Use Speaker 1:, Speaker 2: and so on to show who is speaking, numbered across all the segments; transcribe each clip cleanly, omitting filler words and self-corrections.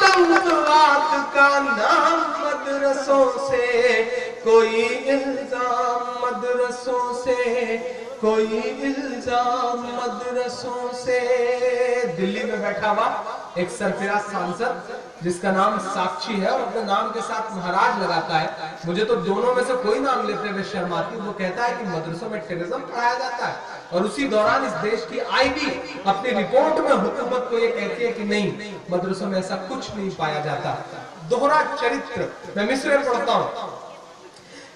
Speaker 1: आतंकवाद का नाम मदरसों से, कोई इल्जाम मदरसों से, कोई इल्जाम मदरसों से। दिल्ली में बैठा हुआ एक सरफराज सांसद जिसका नाम साक्षी है और अपने नाम के साथ महाराज लगाता है, मुझे तो दोनों में से कोई नाम लेते हुए शर्म आती है। वो कहता है कि मदरसों में टेररिज्म पढ़ाया जाता है, और उसी दौरान इस देश की आईबी अपनी रिपोर्ट में हुकूमत को ये कहती है कि नहीं, मदरसों में ऐसा कुछ नहीं पाया जाता। दोहरा चरित्र। मैं मिसरे पढ़ता हूं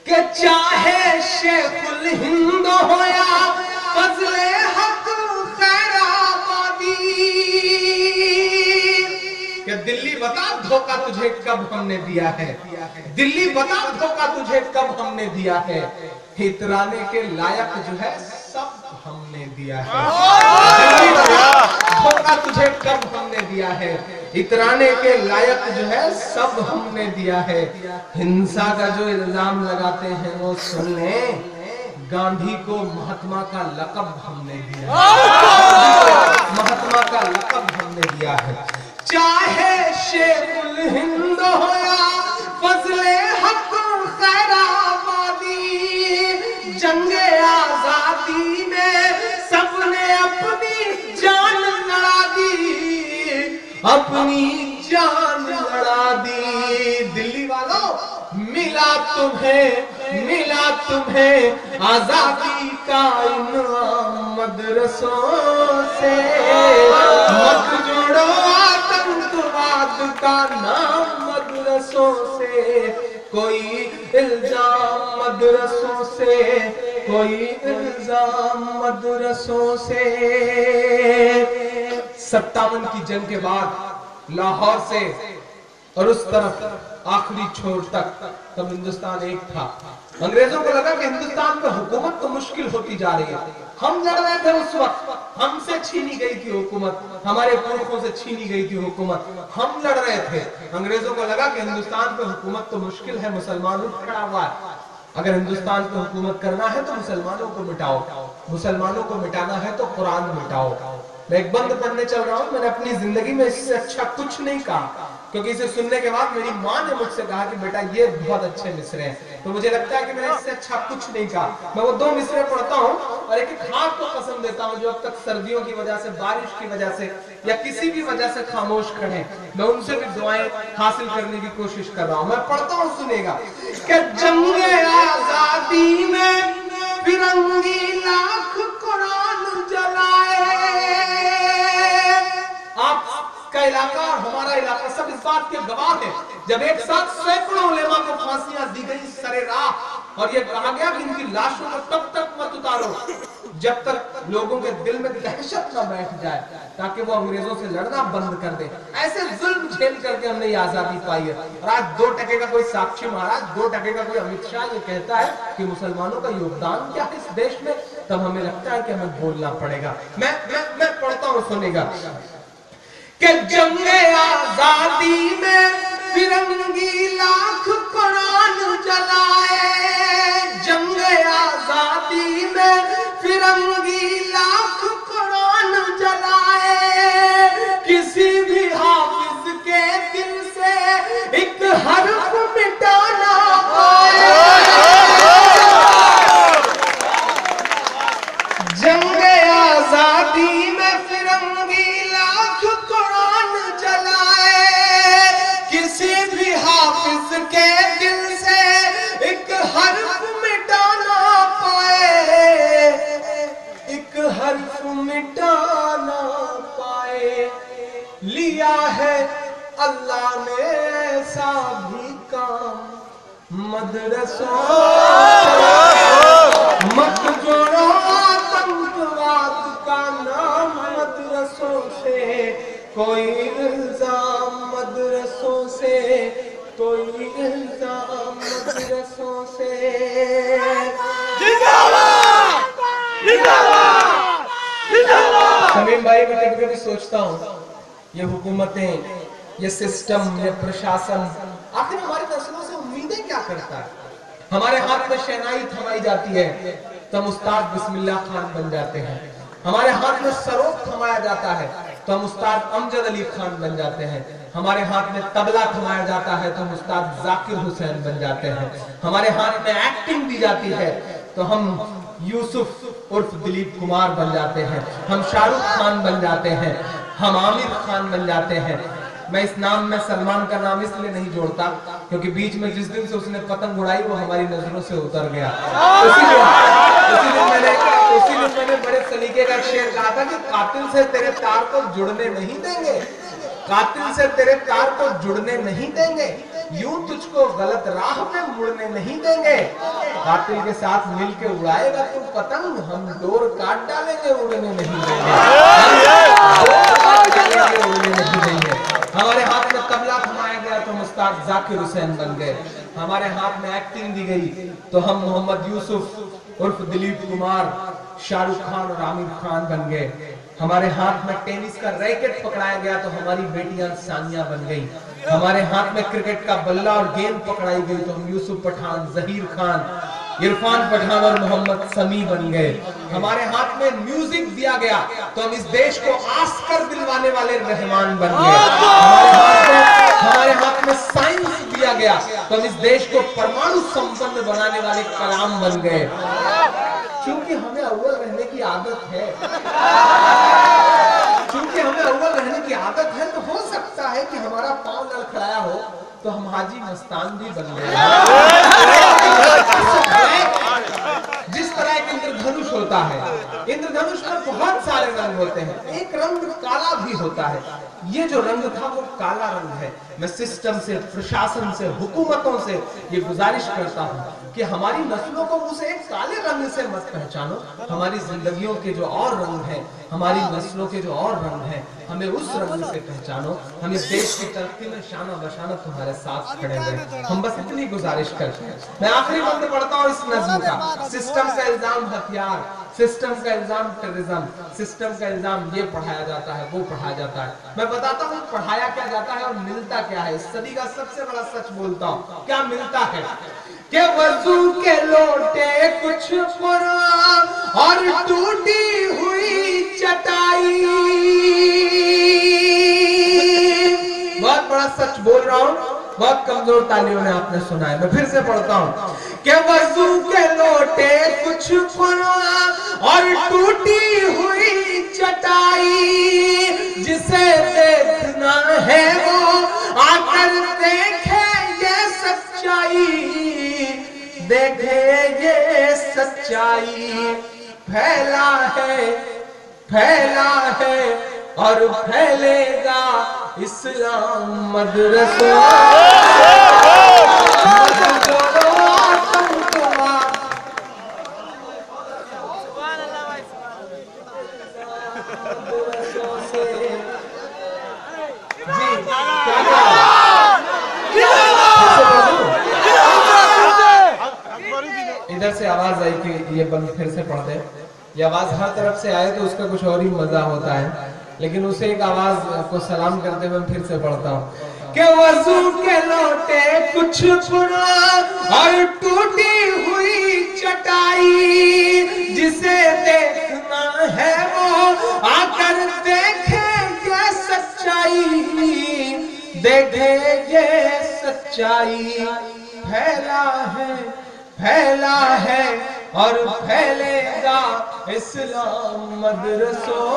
Speaker 1: कि चाहे शेखुल हिंद हो या फजले हक खैराबादी, कि दिल्ली बता धोखा तुझे कब हमने दिया है, दिल्ली बता धोखा तुझे कब हमने दिया है, इतराने के लायक जो है सब हमने दिया है। धोखा तुझे कब हमने दिया है, इतराने के लायक जो है सब हमने दिया है। हिंसा का जो इल्जाम लगाते हैं वो सुन ले, गांधी को महात्मा का लक़ब हमने दिया है, महात्मा का लक़ब हमने दिया है। चाहे शेखुल हिंद हो या फजले हक खैराबादी, जंगे आजादी में सबने अपनी जान लड़ा दी, अपनी जान लड़ा दी। दिल्ली वालों, मिला तुम्हें आजादी का इनाम मदरसों से, मत जोड़ो आतंकवाद का नाम मदरसों से, कोई इल्जाम मदरसों से, कोई इल्जाम मदरसों से। 57 की जंग के बाद लाहौर से और उस तरफ आखिरी छोर तक तब हिंदुस्तान एक था। अंग्रेजों को लगा कि हिंदुस्तान में हुकूमत तो मुश्किल होती जा रही है। हम लड़ रहे थे उस वक्त, हमसे छीनी गई थी हुकूमत, हमारे पुरखों से छीनी गई थी हुकूमत, हम लड़ रहे थे। अंग्रेजों को लगा कि हिंदुस्तान पे हुकूमत तो मुश्किल है, मुसलमान उठ खड़ा हुआ है, अगर हिंदुस्तान पे हुकूमत करना है तो मुसलमानों को मिटाओ, मुसलमानों को मिटाना है तो कुरान मिटाओ। मैं एक बंद पढ़ने चल रहा हूँ, मैंने अपनी जिंदगी में इससे अच्छा कुछ नहीं कहा, क्योंकि इसे सुनने के बाद मेरी माँ ने मुझसे कहा कि बेटा ये बहुत अच्छे मिसरे हैं, तो मुझे लगता है कि मैंने इससे अच्छा कुछ नहीं कहा। मैं वो 2 मिसरे पढ़ता हूँ और एक हाथ को पसंद देता हूँ जो अब तक सर्दियों की वजह से, बारिश की वजह से या किसी भी वजह से खामोश खड़े, मैं उनसे भी दुआएं हासिल करने की कोशिश कर रहा हूँ। मैं पढ़ता हूँ, सुनेगा कि जंगे आजादी में फिरंगी लाख कुरान जलाए। आपका इलाका और हमारा इलाका सब इस बात के गवाह है, जब एक साथ सैकड़ों उलेमा को फांसियां दी गई सरे राह, और ये कहा गया कि इनकी लाशों को तब तक मत उतारो जब तक लोगों के दिल में दहशत न बैठ जाए, ताकि वो अंग्रेजों से लड़ना बंद कर दे। ऐसे जुल्म झेल करके हमने ये आजादी पाई है। और आज 2 टके का कोई साक्षी महाराज, 2 टके का कोई अमित शाह ये कहता है कि मुसलमानों का योगदान क्या है इस देश में, तब हमें लगता है कि हमें बोलना पड़ेगा। मैं पढ़ता हूँ, सुनेगा कि जंगे आजादी में फिरंगी लाख कुरान जलाए, जंगे आजादी में फिरंगी लाख कुरान जलाए, किसी भी हाफिज के दिल से एक हर्फ मिटाना पाए। जंगे आजादी में फिरंगी लाख कुरान जलाए, किसी भी हाफिज के दिल से एक हर्फ मिटाना पाए, एक हर्फ मिटाना पाए। लिया है अल्लाह ने ऐसा भी काम मदरसों, मत जोड़ो आतंकवाद का नाम मदरसों से, कोई इल्जाम मदरसों से, कोई इल्जाम मदरसों से।
Speaker 2: जिंदाबाद जिंदाबाद जिंदाबाद।
Speaker 1: समीम भाई, मैं कभी कभी सोचता हूँ ये हुकूमतें, ये सिस्टम, ये प्रशासन आखिर हमारी नस्लों से उम्मीदें क्या करता है। हमारे हाथ में शहनाई थमाई जाती है तो हम उस्ताद बिस्मिल्लाह खान बन जाते हैं, हमारे हाथ में सरोद थमाया जाता है तो हम उस्ताद अमजद अली खान बन जाते हैं। हमारे हाथ में तबला थमाया जाता है तो हम उस्ताद जाकिर हुसैन बन जाते हैं। हमारे हाथ में एक्टिंग दी जाती है तो हम यूसुफ उर्फ दिलीप कुमार बन जाते हैं, हम शाहरुख खान बन जाते हैं, हम आमिर खान बन जाते हैं। मैं इस नाम में सलमान का नाम इसलिए नहीं जोड़ता क्योंकि बीच में जिस दिन से उसने पतंग उड़ाई वो हमारी नजरों से उतर गया। उसी दिन मैंने बड़े सलीके का शेर कहा था कि कातिल से तेरे तार को जुड़ने नहीं देंगे, कातिल से तेरे तार को जुड़ने नहीं देंगे, यूं तुझको गलत राह पे मुड़ने नहीं देंगे। कातिल के साथ मिलके उड़ाएगा तू पतंग, हम डोर काट डालेंगे, उड़ने नहीं देंगे, उड़ने नहीं देंगे। हमारे हाथ में तबला थमाया गया तो हम उस्ताद जाकिर हुसैन बन गए। हमारे हाथ में एक्टिंग दी गई तो हम मोहम्मद यूसुफ उर्फ दिलीप कुमार, शाहरुख खान और आमिर खान बन गए। हमारे हाथ में टेनिस का रैकेट पकड़ाया गया तो हमारी बेटियां सानिया बन गई। हमारे हाथ में क्रिकेट का बल्ला और गेंद पकड़ाई गई तो हम यूसुफ पठान, जहीर खान, इरफान पठान और मोहम्मद समी बन गए। हमारे हाथ में म्यूजिक दिया गया तो हम इस देश को आस्कर दिलवाने वाले रहमान बन गए। हमारे हाथ में साइंस दिया गया तो हम इस देश को परमाणु संपन्न बनाने वाले कलाम बन गए। क्योंकि हमें अव्वल रहने की आदत है, क्योंकि हमें अव्वल रहने की आदत है तो हो सकता है कि हमारा पांव लड़खड़ाया हो तो हम हाजी मस्तान भी बन गए। जिस तरह एक इंद्रधनुष होता है, इंद्रधनुष में बहुत सारे रंग होते हैं, एक रंग काला भी होता है। ये जो रंग था वो काला रंग है। मैं सिस्टम से, प्रशासन से, हुकूमतों से ये गुजारिश करता हूँ कि हमारी नस्लों को उस एक काले रंग से मत पहचानो। हमारी जिंदगियों के जो और रंग हैं, हमारी नस्लों के जो और रंग हैं, हमें उस रंग से पहचानो। हम इस देश की तरक्की में शाना बशाना तुम्हारे साथ खड़े हुए। हम बस इतनी गुजारिश करते हैं। मैं आखिरी बंद पढ़ता हूँ इस नज्म का। सिस्टम का इल्जाम हथियार, सिस्टम का इल्जाम टेररिज्म, सिस्टम का इल्जाम ये पढ़ाया जाता है, वो पढ़ाया जाता है। मैं बताता हूँ पढ़ाया क्या जाता है और मिलता क्या है। इस सदी का सबसे बड़ा सच बोलता हूँ, क्या मिलता है कि वजू के लोटे कुछ कुरान और टूटी हुई चटाई। बहुत बड़ा सच बोल रहा हूँ, बहुत कमजोर तालियों ने आपने सुना है। मैं फिर से पढ़ता हूँ कि वजू के लोटे कुछ कुरान और टूटी हुई चटाई। जिसे देखना है वो आकर देखे ये सच्चाई, देखे ये सच्चाई। फैला है और फैलेगा इस्लाम मदरसों इधर से आवाज आई कि ये बंद फिर से पढ़ दे। ये आवाज हर तरफ से आए तो उसका कुछ और ही मजा होता है, लेकिन उसे एक आवाज को सलाम करते हुए फिर से पढ़ता हूँ कि वजू के लोटे कुछ कुरान और टूटी हुई चटाई। जिसे देखना है वो आकर देखे ये सच्चाई, देखे ये सच्चाई। फैला है और फैलेगा इस्लाम मदरसों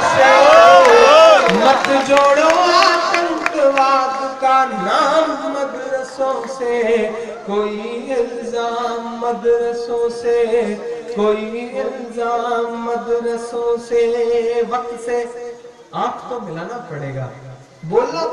Speaker 1: से। मत जोड़ो आतंकवाद का नाम मदरसों से, कोई इल्जाम मदरसों से, कोई इल्जाम मदरसों से। वक्त से आंख तो मिलाना पड़ेगा, बोलना तो